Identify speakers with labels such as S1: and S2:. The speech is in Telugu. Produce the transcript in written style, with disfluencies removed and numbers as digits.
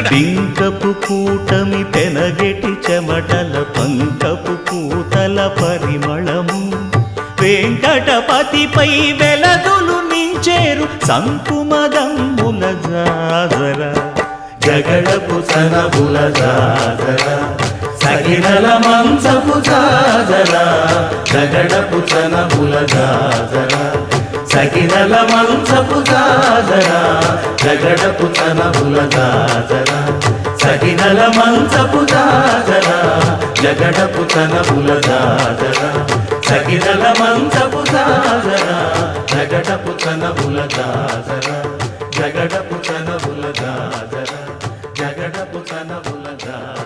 S1: పింకపు కూటమి పెనగెటి చెమటల పంకపు కూతల పరిమళము వెంకటపతిపై వెలదులు నించేరు సంకుమదమ్ముల జాజర జగడపు సనబుల జాజర సగినల మంచపు జాజర జగడపు సనబుల జాజర సగినల మంచపు జాజర జగడపు సనబుల జాజర సగినల మంచపు జాజర జగడపు సనబుల జాజర సగినల మంచపు జాజర జగడపు సనబుల జాజర జగడపు సనబుల జాజర జగడపు సనబుల జాజర